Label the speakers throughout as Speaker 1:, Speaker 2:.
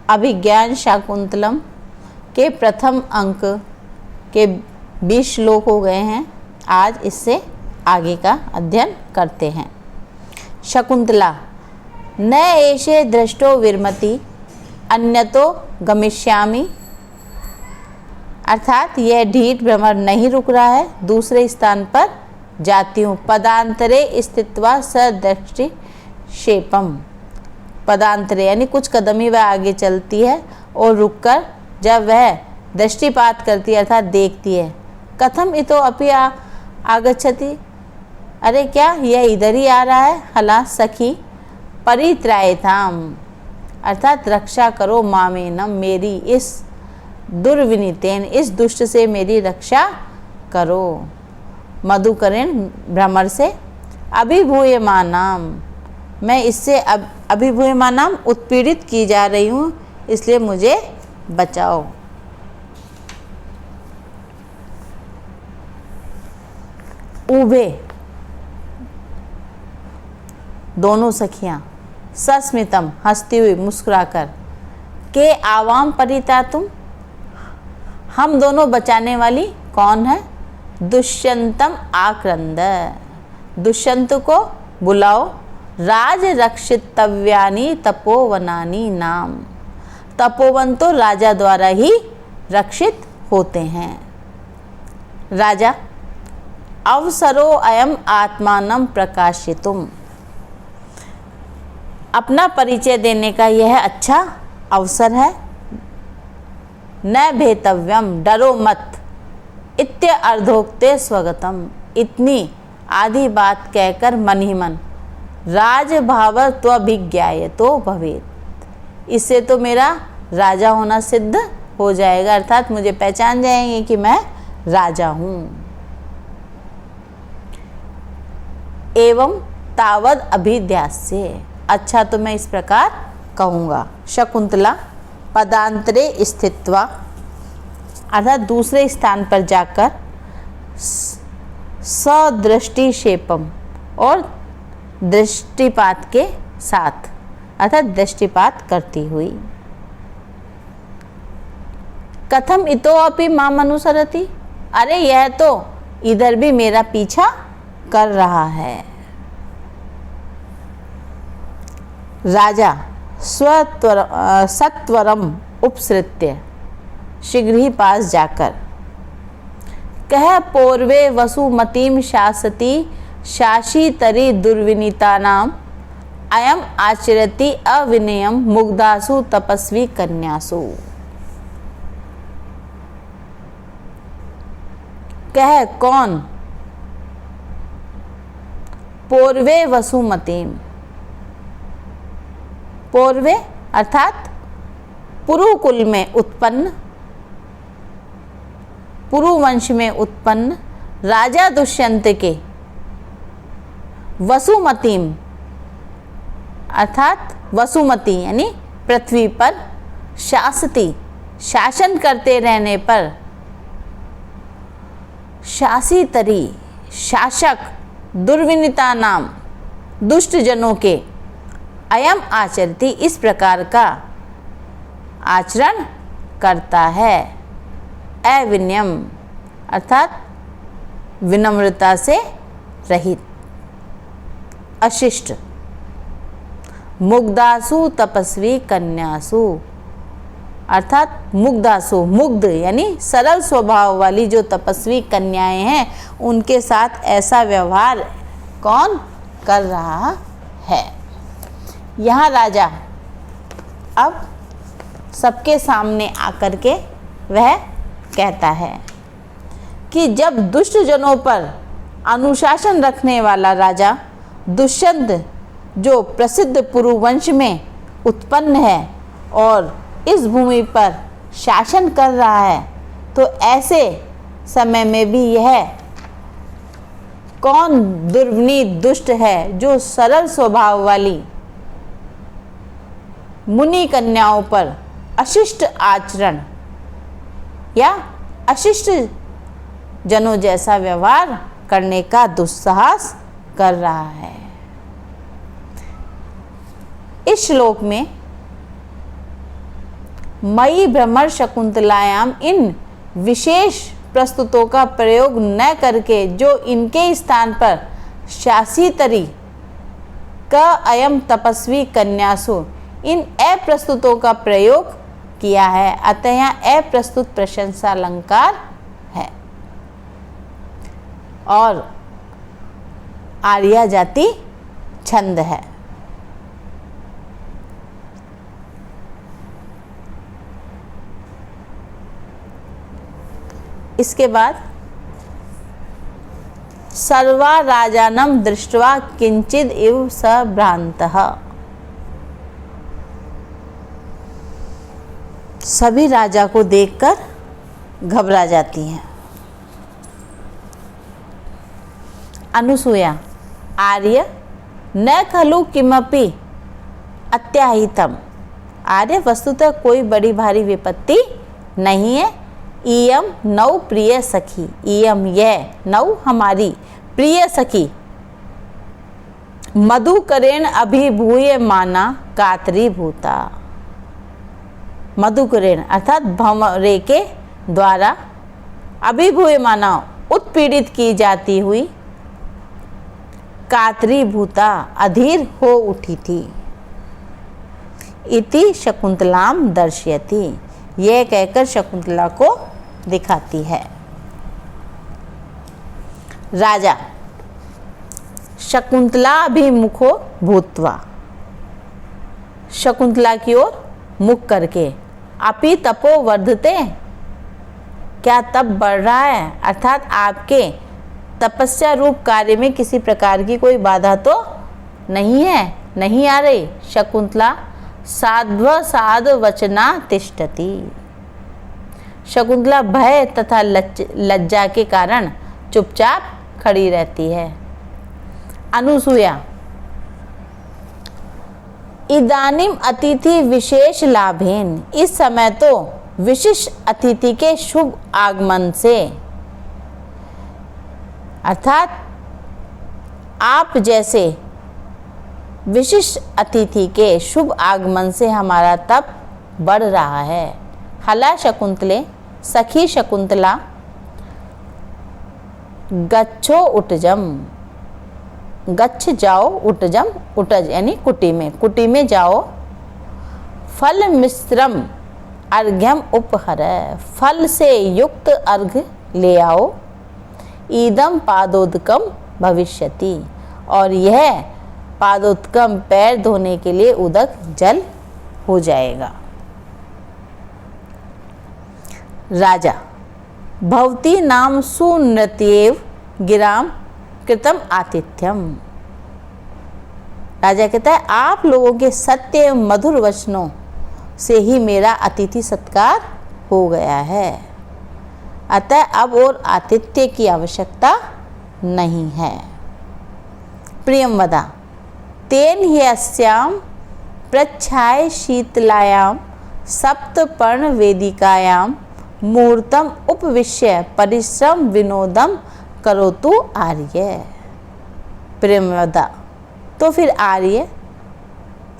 Speaker 1: अभिज्ञान शाकुंतलम के प्रथम अंक के 20 श्लोक हो गए हैं। आज इससे आगे का अध्ययन करते हैं। शकुंतला, न एषे दृष्टो विरमति अन्यतो गमिष्यामि, अर्थात यह ढीठ भ्रमर नहीं रुक रहा है, दूसरे स्थान पर जाती हूँ। पदांतरे स्थित्वा सदृष्टि क्षेपम, पदांतरे यानी कुछ कदम ही वह आगे चलती है और रुककर जब वह दृष्टिपात करती है अर्थात देखती है। कथम इतो अपि आगच्छति, अरे क्या यह इधर ही आ रहा है। हला सखी परित्रायताम, अर्थात रक्षा करो मामेनम, मेरी इस दुर्विनीतेन, इस दुष्ट से मेरी रक्षा करो। मधुकरेण भ्रमर से अभिभूयमानाम, मैं इससे अभिभूयमानाम उत्पीड़ित की जा रही हूँ, इसलिए मुझे बचाओ। उभे, दोनों सखियां, सस्मितम, हंसती हुई मुस्कुराकर, के आवाम परिता तुम, हम दोनों बचाने वाली कौन है। दुष्यंतम आक्रंद, दुष्यंत को बुलाओ। राज रक्षितव्यानि तपोवनानि नाम, तपोवन तो राजा द्वारा ही रक्षित होते हैं। राजा, अवसरो अयम आत्मानं प्रकाशितुम, अपना परिचय देने का यह अच्छा अवसर है। न भेतव्यम, डरो मत। इत्य अर्धोक्ते स्वगतम, इतनी आधी बात कहकर मन ही मन राजभाव त्वभिज्ञायतो भवेत्, इससे तो मेरा राजा होना सिद्ध हो जाएगा, अर्थात मुझे पहचान जाएंगे कि मैं राजा हूँ। एवं तावद अभिध्यास्य, अच्छा तो मैं इस प्रकार कहूँगा। शकुंतला पदांतरे स्थित्वा, अर्थात दूसरे स्थान पर जाकर, सदृष्टिक्षेपम, और दृष्टिपात के साथ, अर्थात दृष्टिपात करती हुई। कथम इतो अपि माम अनुसरति, अरे यह तो इधर भी मेरा पीछा कर रहा है। राजा सत्वरम उपसृत्य, शीघ्र ही पास जाकर, कह पूर्वे वसुमतीम शासती शाशी तरी दुर्विनीता नाम, अयम आचरति अविनयम मुग्धासु तपस्वी कन्यासु। कह कौन, पूर्वे वसुमतीम, पूर्वे अर्थात पुरुकुल में उत्पन्न, पुरुवंश में उत्पन्न राजा दुष्यंत के, वसुमतीम अर्थात वसुमती यानी पृथ्वी पर, शासती शासन करते रहने पर, शासी तरी शासक, दुर्विनीता नाम दुष्ट जनों के, अयम आचरती इस प्रकार का आचरण करता है। अविनयम अर्थात विनम्रता से रहित, अशिष्ट। मुग्धासु तपस्वी कन्यासु, अर्थात मुग्धासु, मुग्ध यानी सरल स्वभाव वाली जो तपस्वी कन्याएं हैं उनके साथ ऐसा व्यवहार कौन कर रहा है। यहाँ राजा अब सबके सामने आकर के वह कहता है कि जब दुष्ट जनों पर अनुशासन रखने वाला राजा दुष्यंत जो प्रसिद्ध पुरुवंश में उत्पन्न है और इस भूमि पर शासन कर रहा है, तो ऐसे समय में भी यह कौन दुर्विनीत दुष्ट है जो सरल स्वभाव वाली मुनि कन्याओं पर अशिष्ट आचरण या अशिष्ट जनों जैसा व्यवहार करने का दुस्साहस कर रहा है। इस श्लोक में मयि भ्रमर शकुंतलायाम इन विशेष प्रस्तुतों का प्रयोग न करके जो इनके स्थान पर शासीतरी क अयम तपस्वी कन्यासु इन अप्रस्तुतों का प्रयोग किया है, अतः यहाँ अप्रस्तुत प्रशंसा अलंकार है। और आर्या जाति छंद है। इसके बाद सर्वा राजानम दृष्ट्वा किंचिद इव सभ्रांतः, सभी राजा को देखकर घबरा जाती हैं। अनुसूया आर्य न खलु किमपि अत्याहितम, आर्य वस्तुतः कोई बड़ी भारी विपत्ति नहीं है। इयम नौ प्रिय सखी, इयम यह नौ हमारी प्रिय सखी मधुकरेण अभिभूय माना कातरी भूता, मधुकरेण अर्थात भंवरे के द्वारा अभिभूय माना उत्पीड़ित की जाती हुई कातरी भूता अधीर हो उठी थी। इति शकुंतलाम दर्शयति, यह कहकर शकुंतला को दिखाती है। राजा शकुंतलाभिमुखो भूत्वा, शकुंतला की ओर मुख करके, अपि तपो वर्धते, क्या तप बढ़ रहा है, अर्थात आपके तपस्या रूप कार्य में किसी प्रकार की कोई बाधा तो नहीं है, नहीं आ रही। शकुंतला साध्व साध वचना तिष्ठति, शकुंतला भय तथा लज्जा के कारण चुपचाप खड़ी रहती है। अनुसूया इदानीम अतिथि विशेष लाभेन, इस समय तो विशिष्ट अतिथि के शुभ आगमन से, अर्थात आप जैसे विशिष्ट अतिथि के शुभ आगमन से हमारा तप बढ़ रहा है। हला शकुंतले सखी शकुंतला गच्छो उटजम, गच्छ जाओ, उटजम उटज यानी कुटी में जाओ। फल मिश्रम अर्घ्यम उपहर, फल से युक्त अर्घ ले आओ। ईदम पादोदकम भविष्यति, और यह पादोदकम पैर धोने के लिए उदक जल हो जाएगा। राजा भवती नाम सुनृत्येव गिराम कृतम आतिथ्यम, राजा कहता है आप लोगों के सत्य मधुर वचनों से ही मेरा अतिथि सत्कार हो गया है, अतः अब और आतिथ्य की आवश्यकता नहीं है। प्रियम वदा तेन ही अस्याम प्रच्छाय शीतलायाम सप्तपर्ण वेदिकायाम मुहूर्तम उपविश्य परिश्रम विनोदम करोतु आर्य। प्रेमवदा तो फिर आर्य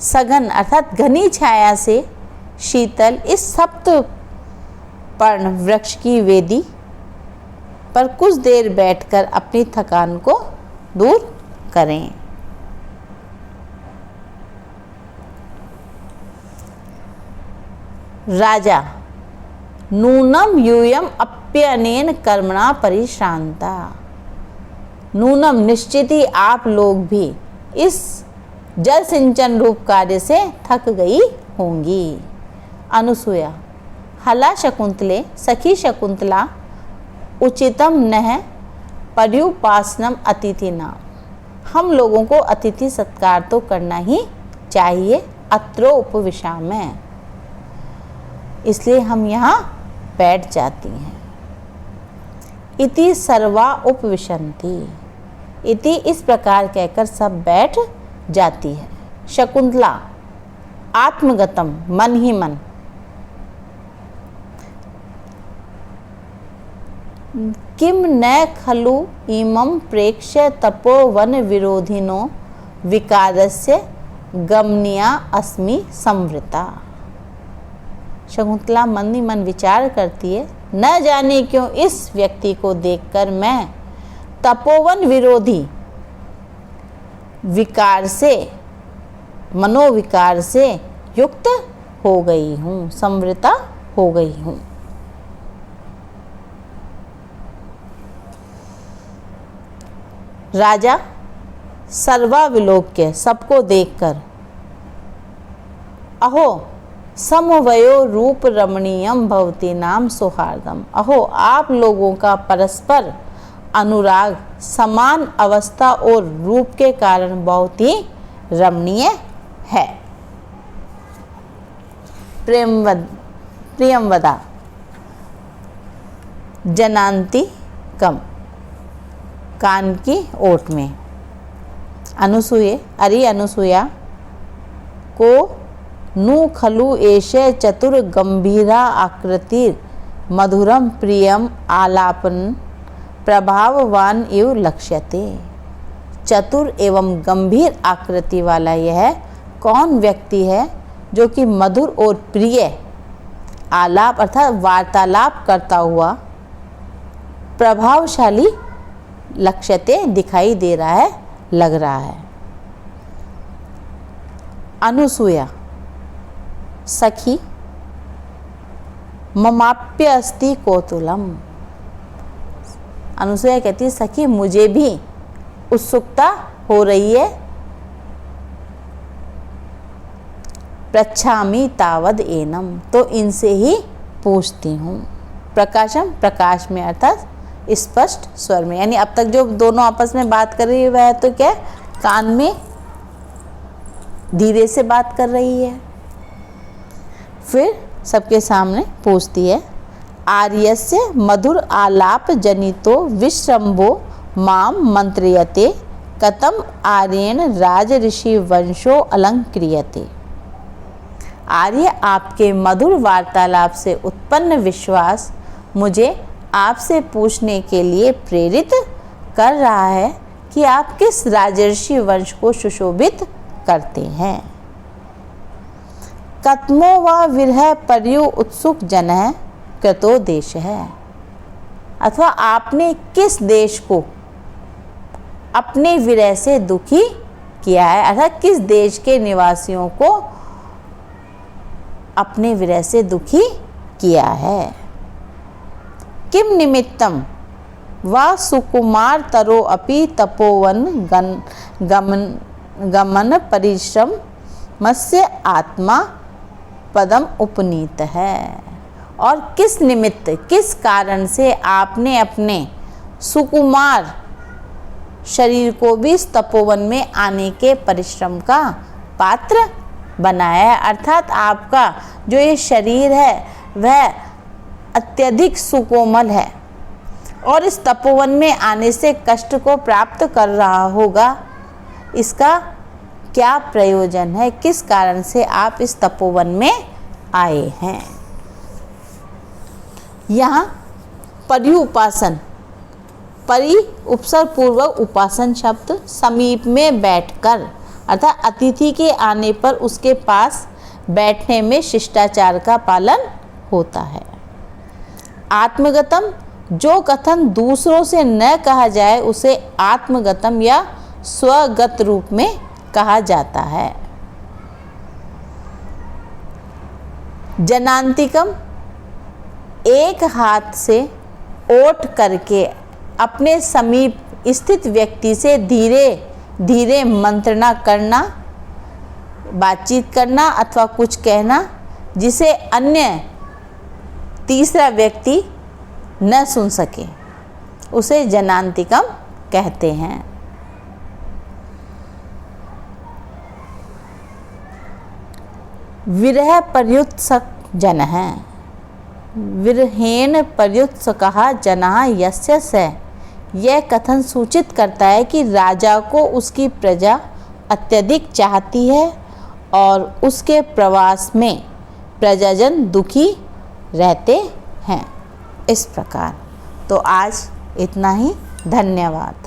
Speaker 1: सघन अर्थात घनी छाया से शीतल इस सप्त पर्ण वृक्ष की वेदी पर कुछ देर बैठकर अपनी थकान को दूर करें। राजा नूनम यूयम अप्यनेन कर्मणा परिश्रांता, नूनम निश्चित ही आप लोग भी इस जल सिंचन रूप कार्य से थक गई होंगी। अनुसूया हला शकुंतले सखी शकुंतला उचितम नह पर्युपासनम अतिथिना, हम लोगों को अतिथि सत्कार तो करना ही चाहिए। अत्रो उपविशामः, इसलिए हम यहाँ बैठ जाती हैं। इति सर्वा उपविशन्ति, इति इस प्रकार कहकर सब बैठ जाती है। शकुंतला आत्मगतम मन ही मन, किम न खलु इमं प्रेक्ष्य तपोवन विरोधिनो विकारस्य गमनीया अस्मि संवृता, शकुंतला मन ही मन विचार करती है, न जाने क्यों इस व्यक्ति को देखकर मैं तपोवन विरोधी विकार से, मनोविकार से युक्त हो गई हूँ, संवृता हो गई हूँ। राजा सर्वाविलोक्य, सबको देखकर, अहो समवयो रूप रमणीयम भवती नाम सौहार्दम, अहो आप लोगों का परस्पर अनुराग समान अवस्था और रूप के कारण बहुत ही रमणीय है। प्रियंवदा जनांती कम, कान की ओट में। अनुसूये, अरे अनुसूया, को नु खलु एषे चतुर गंभीरा आकृतिर मधुरम प्रियम आलापन प्रभाववान इव लक्ष्यते। चतुर एवं गंभीर आकृति वाला यह कौन व्यक्ति है जो कि मधुर और प्रिय आलाप अर्थात वार्तालाप करता हुआ प्रभावशाली लक्ष्यते दिखाई दे रहा है, लग रहा है। अनुसूया, सखी ममाप्य अस्ति कौतूहलम, अनुसूया कहती है सखी मुझे भी उत्सुकता हो रही है। पृच्छामि तावद एनम, तो इनसे ही पूछती हूँ। प्रकाशम, प्रकाश में अर्थात स्पष्ट स्वर में, यानी अब तक जो दोनों आपस में बात कर रही है वह तो क्या कान में धीरे से बात कर रही है। फिर सबके सामने पूछती है, आर्यस्य मधुर आलाप जनितो विश्रम्भो माम मंत्रयते कतम आर्येण राज ऋषि वंशो अलंक्रियते। आर्य आपके मधुर वार्तालाप से उत्पन्न विश्वास मुझे आपसे पूछने के लिए प्रेरित कर रहा है कि आप किस राजर्षि वंश को सुशोभित करते हैं। कत्मो व विरह पर्यु उत्सुक जन है कृतो देश है, अथवा आपने किस देश को अपने विरह से दुखी किया है, अर्थात किस देश के निवासियों को अपने विरह से दुखी किया है। किम निमित्तम वा सुकुमार तरो अपि तपोवन गमन परिश्रम मत्स्य आत्मा पदम उपनीत है, और किस निमित्त किस कारण से आपने अपने सुकुमार शरीर को भी इस तपोवन में आने के परिश्रम का पात्र बनाया है। अर्थात आपका जो ये शरीर है वह अत्यधिक सुकोमल है और इस तपोवन में आने से कष्ट को प्राप्त कर रहा होगा। इसका क्या प्रयोजन है, किस कारण से आप इस तपोवन में आए हैं। यहाँ पर्यु उपासन, परि उपसर्ग पूर्वक उपासन शब्द समीप में बैठकर अर्थात अतिथि के आने पर उसके पास बैठने में शिष्टाचार का पालन होता है। आत्मगतम, जो कथन दूसरों से न कहा जाए उसे आत्मगतम या स्वगत रूप में कहा जाता है। जनांतिकम, एक हाथ से ओट करके अपने समीप स्थित व्यक्ति से धीरे धीरे मंत्रणा करना, बातचीत करना अथवा कुछ कहना जिसे अन्य तीसरा व्यक्ति न सुन सके, उसे जनांतिकम कहते हैं। विरह पर्युत्सक जन है, विरहेण पर्युत्सकः जनः यस्य स, यह कथन सूचित करता है कि राजा को उसकी प्रजा अत्यधिक चाहती है और उसके प्रवास में प्रजाजन दुखी रहते हैं। इस प्रकार तो आज इतना ही, धन्यवाद।